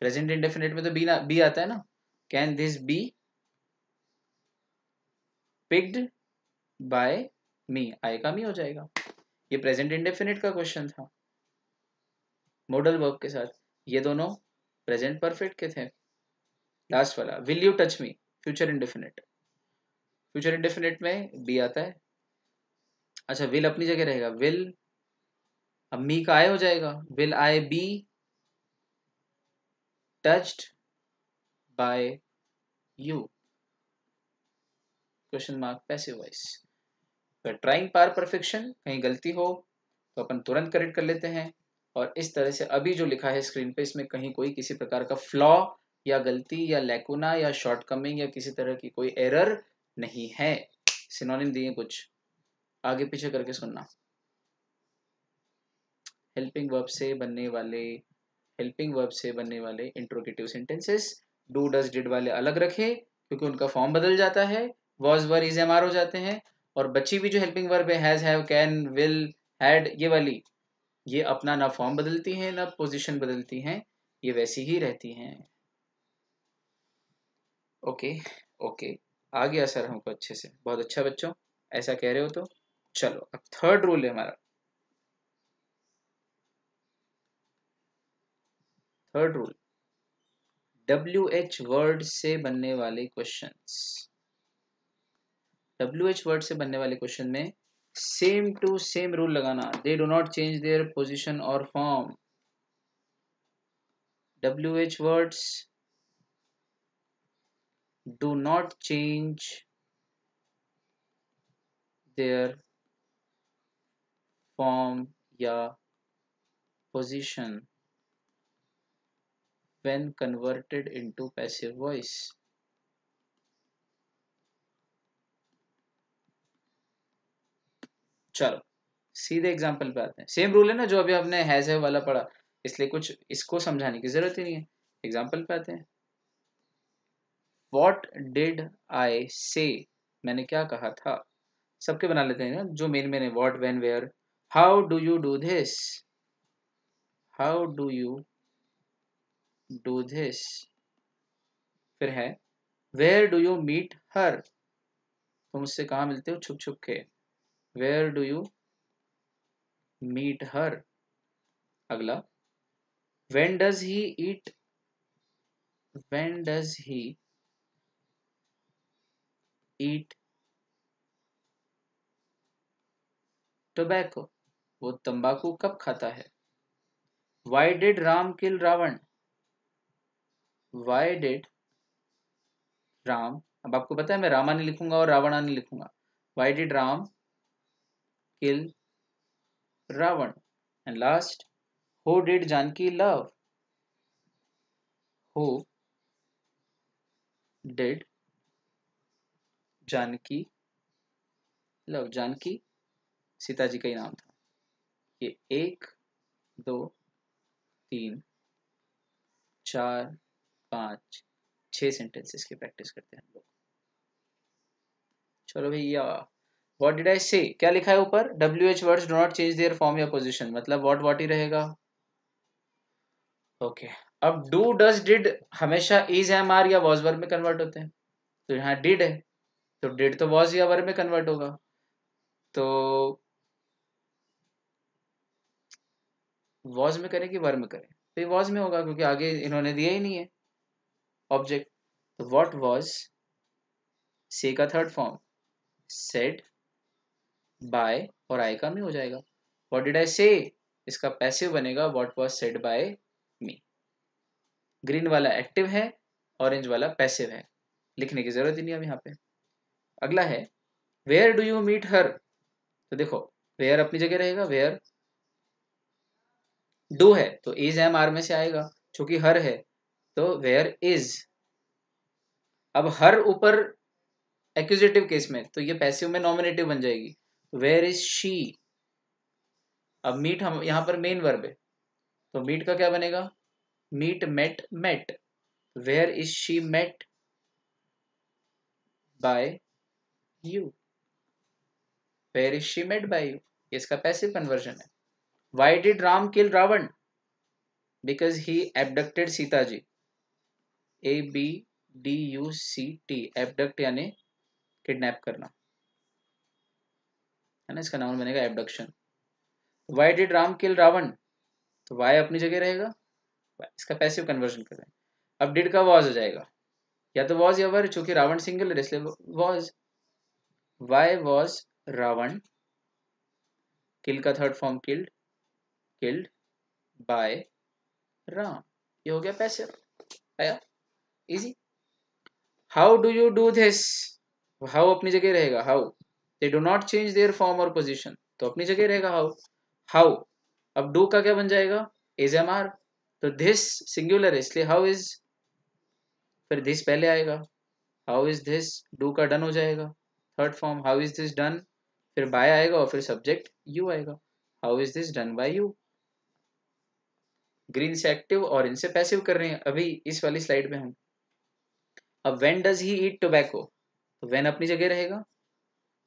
प्रेजेंट इंडेफिनिट में तो बी आता है ना, can this be picked by me, आएगा मी हो जाएगा। ये प्रेजेंट इंडेफिनिट का क्वेश्चन था मॉडल वर्ब के साथ, ये दोनों प्रेजेंट परफेक्ट के थे। लास्ट वाला, will you touch me, future indefinite, future indefinite में बी आता है। अच्छा, विल अपनी जगह रहेगा, विल, अब मी का आई हो जाएगा, will I be touched bye you, question mark, passive voice. तो ट्राइंग पार परफेक्शन, कहीं गलती हो तो अपन तुरंत करेक्ट कर लेते हैं। और इस तरह से अभी जो लिखा है स्क्रीन पे, इसमें कहीं कोई किसी प्रकार का फ्लॉ या गलती या लैकुना या शॉर्टकमिंग या किसी तरह की कोई एरर नहीं है। सिनोनिम दिए कुछ, आगे पीछे करके सुनना। हेल्पिंग वर्ब से बनने वाले, हेल्पिंग वर्ब से बनने वाले interrogative sentences do does did वाले अलग रखे, क्योंकि उनका फॉर्म बदल जाता है, was were is am are हो जाते हैं। और बची भी जो हेल्पिंग वर्ब है, has have can will had, ये वाली, ये अपना ना फॉर्म बदलती हैं ना पोजीशन बदलती हैं, ये वैसी ही रहती हैं। ओके, ओके, आ गया सर हमको अच्छे से, बहुत अच्छा बच्चों, ऐसा कह रहे हो तो। चलो, अब थर्ड रूल है हमारा, थर्ड रूल, WH वर्ड से बनने वाले क्वेश्चंस, WH वर्ड से बनने वाले क्वेश्चन में सेम टू सेम रूल लगाना, they do not change their position और form. WH words do not change their form या position when converted into passive voice। चलो सीधे एग्जांपल पे आते हैं, सेम रूल है ना जो अभी हमने हैज है वाला पढ़ा, इसलिए कुछ इसको समझाने की जरूरत ही नहीं है। एग्जांपल पे आते हैं, What did I say, मैंने क्या कहा था, सबके बना लेते हैं ना, जो मेन मेन है, what, when, where. How do you do this, how do you do this. फिर है where do you meet her, तुम उससे कहाँ मिलते हो छुप छुप के, where do you meet her. अगला when does he eat, when does he eat tobacco, वो तंबाकू कब खाता है। Why did Ram kill Ravan, why did Ram, अब आपको पता है मैं रामा नहीं लिखूंगा और रावणा नहीं लिखूंगा, why did Ram kill Ravan. And last who did Janaki love, who did Janaki love, Janaki Sita ji का ही नाम था। ये 1 2 3 4 5 6 सेंटेंसेस की प्रैक्टिस करते हैं हम लोग। चलो भैया, व्हाट डिड आई से, क्या लिखा है ऊपर, WH words do not change there form या पोजीशन, मतलब व्हाट ही रहेगा। ओके अब डू डज डिड हमेशा इज एम आर या वॉज वर्ब में कन्वर्ट होते हैं, तो यहाँ डिड है तो डिड तो वॉज या वर्ब में कन्वर्ट होगा, तो वॉज में करें कि वर्ब में करें, तो ये वॉज में होगा क्योंकि आगे इन्होंने दिया ही नहीं है ऑब्जेक्ट। तो व्हाट वॉज से का थर्ड फॉर्म सेड बाय और आई का मी हो जाएगा। व्हाट डिड आई से, इसका पैसिव बनेगा what was said bye me. Green वाला एक्टिव है, ऑरेंज वाला पैसिव है, लिखने की जरूरत ही नहीं अब यहाँ पे। अगला है where do you meet her, तो देखो वेयर अपनी जगह रहेगा, वेयर डू है तो इज एम आर में से आएगा, चूंकि हर है तो वेयर इज। अब हर ऊपर एक्यूजेटिव केस में तो ये पैसिव में नॉमिनेटिव बन जाएगी, वेयर इज शी। अब मीट हम यहाँ पर मेन वर्ब है तो मीट का क्या बनेगा, meet met met, where is she met by you, where is she met by you, इसका पैसिव कन्वर्जन है। Why did Ram kill Ravan, because he abducted Sita ji, ABDUCT, abduct यानी किडनैप करना है ना, इसका नाउन बनेगा abduction. Why did Ram kill Ravan, तो why अपनी जगह रहेगा, इसका पैसिव कन्वर्जन कर रहे हैं। अब डिड का वॉज हो जाएगा, या तो वॉज या वर, चूंकि रावण सिंगल है इसलिए वॉज। वाई वॉज रावण, किल का third form killed, killed by Ram, ये हो गया पैसिव, आया easy. How do you do this, how अपनी जगह रहेगा, how they do not change there form और पोजीशन, तो अपनी जगह रहेगा हाउ। हाउ अब डू का क्या बन जाएगा, इज एम आर, तो दिस सिंगुलर है इसलिए हाउ इज, फिर दिस पहले आएगा, हाउ इज दिस, डू का डन हो जाएगा third form, how is this done, फिर बाय आएगा और फिर सब्जेक्ट यू आएगा, how is this done by you. Green से एक्टिव और इनसे पैसिव कर रहे हैं अभी इस वाली स्लाइड में हम। अब when does he eat tobacco, तो व्हेन अपनी जगह रहेगा,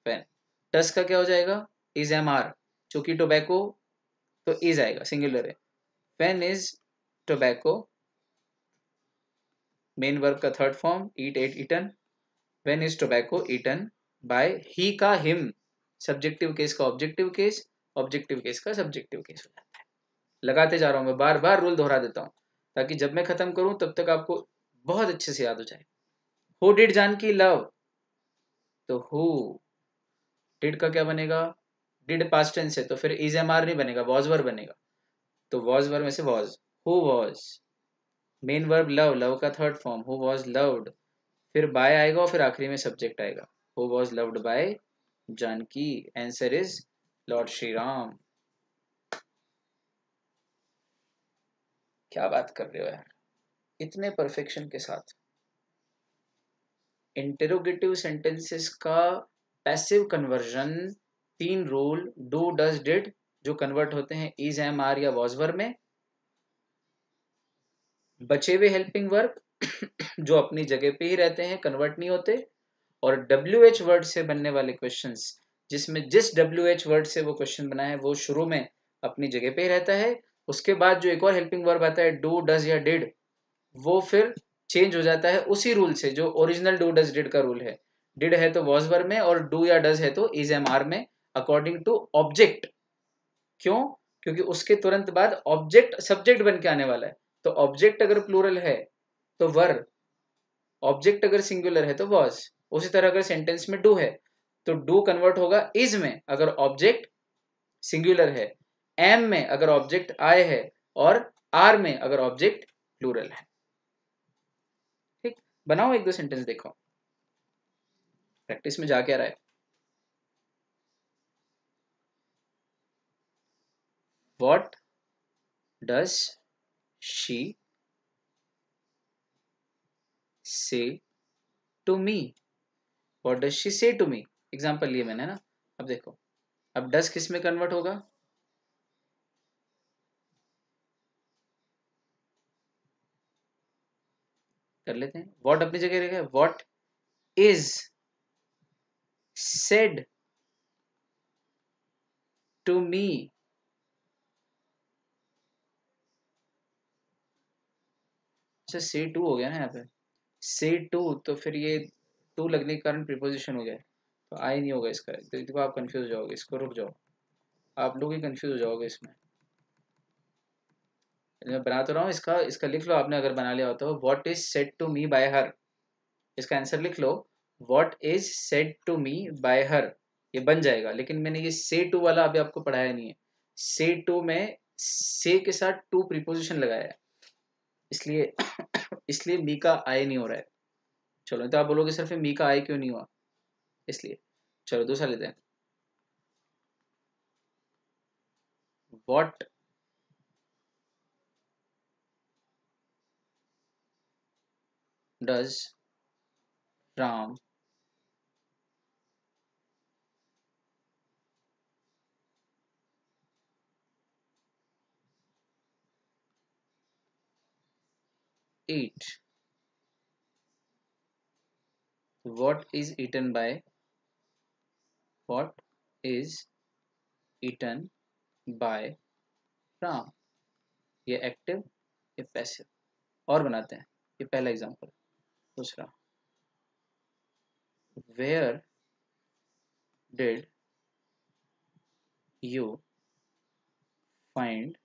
व्हेन। डस का क्या हो जाएगा, इज एम आर, चूंकि टोबैको तो इज आएगा सिंगुलर है। When is tobacco, main verb का third form, eat ate eaten, when is tobacco eaten by he का हिम, सब्जेक्टिव केस का ऑब्जेक्टिव केस, ऑब्जेक्टिव केस का सब्जेक्टिव केस हो जाता है। लगाते जा रहा हूं मैं, बार बार रूल दोहरा देता हूं ताकि जब मैं खत्म करूं तब तक आपको बहुत अच्छे से याद हो जाए। हु डिड जानकी लव, तो हु डिड का क्या बनेगा, डिड पास्ट टेंस है तो फिर इज एम आर नहीं बनेगा, वॉज वर बनेगा, तो वॉज वर में से was, who was, main verb love, love का third form, who was loved, फिर बाय आएगा और फिर आखिरी में सब्जेक्ट आएगा, who was loved by Janaki, answer is lord Shri Ram. क्या बात कर रहे हो यार, इतने परफेक्शन के साथ। इंटेरोगेटिव सेंटेंसेस का passive conversion, 3 rule, do does did, जो कन्वर्ट होते हैं इज एम आर या वॉज वर्ब में, बचे हुए हेल्पिंग वर्ब जो अपनी जगह पे ही रहते हैं कन्वर्ट नहीं होते, और WH वर्ड से बनने वाले क्वेश्चंस जिसमें जिस WH वर्ड से वो क्वेश्चन बना है वो शुरू में अपनी जगह पे ही रहता है, उसके बाद जो एक और हेल्पिंग वर्ब आता है डू, डज या डिड, वो फिर चेंज हो जाता है उसी रूल से जो ओरिजिनल डू डज डिड का रूल है। डिड है तो वॉज वर्ब में और डू या डज है तो इज एम आर में अकॉर्डिंग टू ऑब्जेक्ट। क्यों? क्योंकि उसके तुरंत बाद ऑब्जेक्ट सब्जेक्ट बन के आने वाला है। तो ऑब्जेक्ट अगर प्लूरल है तो वर, ऑब्जेक्ट अगर सिंगुलर है तो वॉज। उसी तरह अगर सेंटेंस में डू है तो डू कन्वर्ट होगा इज में अगर ऑब्जेक्ट सिंगुलर है, एम में अगर ऑब्जेक्ट आई है, और आर में अगर ऑब्जेक्ट प्लूरल है। ठीक, बनाओ एक दो सेंटेंस, देखो प्रैक्टिस में जा क्या रहा है। What does she say to me? What does she say to me? Example लिए मैंने ना। अब देखो, अब डस किस में कन्वर्ट होगा? कर लेते हैं। वॉट अपनी जगह रहेगा। What is said to me? अच्छा, से टू हो गया ना यहाँ पे, से टू, तो फिर ये टू लगने के कारण प्रीपोजिशन हो गया, तो आई नहीं होगा इसका। तो देखो आप कंफ्यूज हो जाओगे, इसको रुक जाओ, आप लोग ही कंफ्यूज हो जाओगे इसमें। मैं बना तो रहा हूँ, इसका इसका लिख लो आपने अगर बना लिया हो तो। What is said to me by her, इसका आंसर लिख लो। What is said to me by her, ये बन जाएगा। लेकिन मैंने ये से टू वाला अभी आपको पढ़ाया नहीं है। से टू में से के साथ टू प्रीपोजिशन लगाया है, इसलिए इसलिए मी का आई नहीं हो रहा है। चलो, तो आप बोलोगे सर फिर मी का आई क्यों नहीं हुआ, इसलिए चलो दूसरा लेते हैं। What does Ram eat? What is eaten by? What is eaten by Ram? ये एक्टिव, ये पैसिव। और बनाते हैं, ये पहला एग्जांपल। दूसरा, where did you find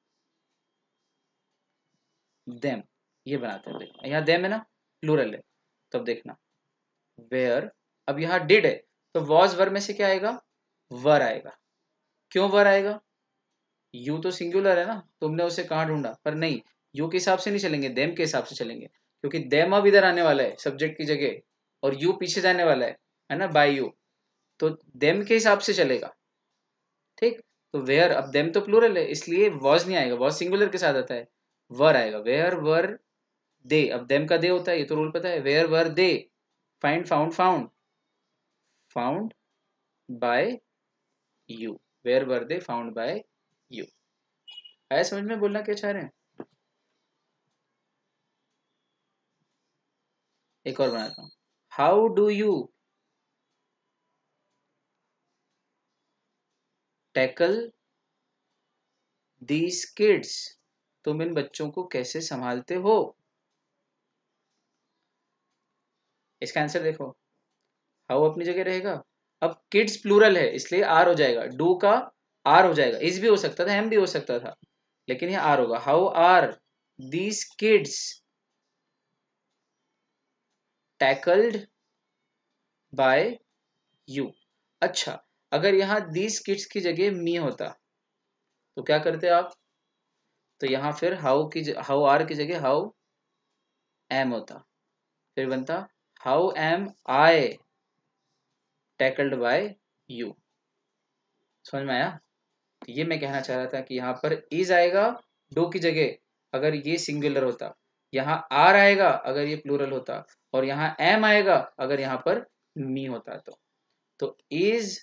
them? ये बनाते हैं। देखो यहाँ देम है ना, प्लूरल है, तब देखना वेयर। अब यहाँ डिड है तो वॉज वर में से क्या आएगा? वर आएगा। क्यों वर आएगा? यू तो सिंगुलर है ना, तुमने उसे कहाँ ढूंढा? पर नहीं, यू के हिसाब से नहीं चलेंगे, देम के हिसाब से चलेंगे, क्योंकि देम अब इधर आने वाला है सब्जेक्ट की जगह, और यू पीछे जाने वाला है ना, बाय यू। तो देम के हिसाब से चलेगा। ठीक, तो वेयर, अब देम तो प्लूरल है इसलिए वॉज नहीं आएगा, वॉज सिंगुलर के साथ आता है, वर आएगा। वेयर वर दे, अब देम का दे होता है, ये तो रूल पता है। Where were they find found found, found by you. Where were they found by you. आया समझ में बोलना क्या चाह रहे हैं? एक और बनाता हूँ। How do you tackle these kids? तुम इन बच्चों को कैसे संभालते हो? इसका आंसर देखो, हाउ अपनी जगह रहेगा। अब किड्स प्लूरल है इसलिए आर हो जाएगा, डू का आर हो जाएगा। इस भी हो सकता था, एम भी हो सकता था, लेकिन ये आर होगा। How are these kids tackled by you? अच्छा, अगर यहाँ दीज किड्स की जगह मी होता तो क्या करते आप? तो यहाँ फिर हाउ आर की जगह हाउ एम होता, फिर बनता how am I tackled by you. समझ में आया? तो ये मैं कहना चाह रहा था कि यहाँ पर इज आएगा डू की जगह अगर ये सिंगुलर होता, यहाँ आर आएगा अगर ये प्लूरल होता, और यहाँ एम आएगा अगर यहाँ पर मी होता। तो इज,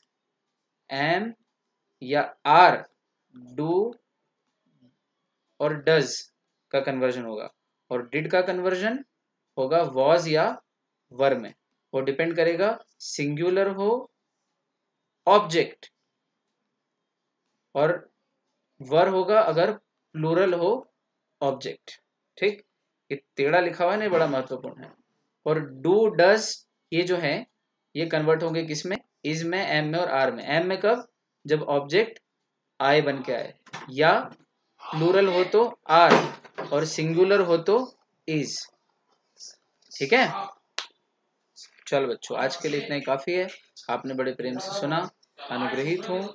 एम या आर, डू और डज का कन्वर्जन होगा, और डिड का कन्वर्जन होगा वॉज या वर में। वो डिपेंड करेगा सिंगुलर हो ऑब्जेक्ट, और वर होगा अगर प्लूरल हो ऑब्जेक्ट। ठीक, ये टेढ़ा लिखा हुआ है ना, बड़ा महत्वपूर्ण है। और डू डज ये जो है ये कन्वर्ट होंगे किस में, इज में, एम में और आर में। एम में कब, जब ऑब्जेक्ट आई बन के आए, या प्लूरल हो तो आर और सिंगुलर हो तो इज। ठीक है, चलो बच्चों आज के लिए इतना ही काफी है। आपने बड़े प्रेम से सुना, अनुग्रहित हूँ।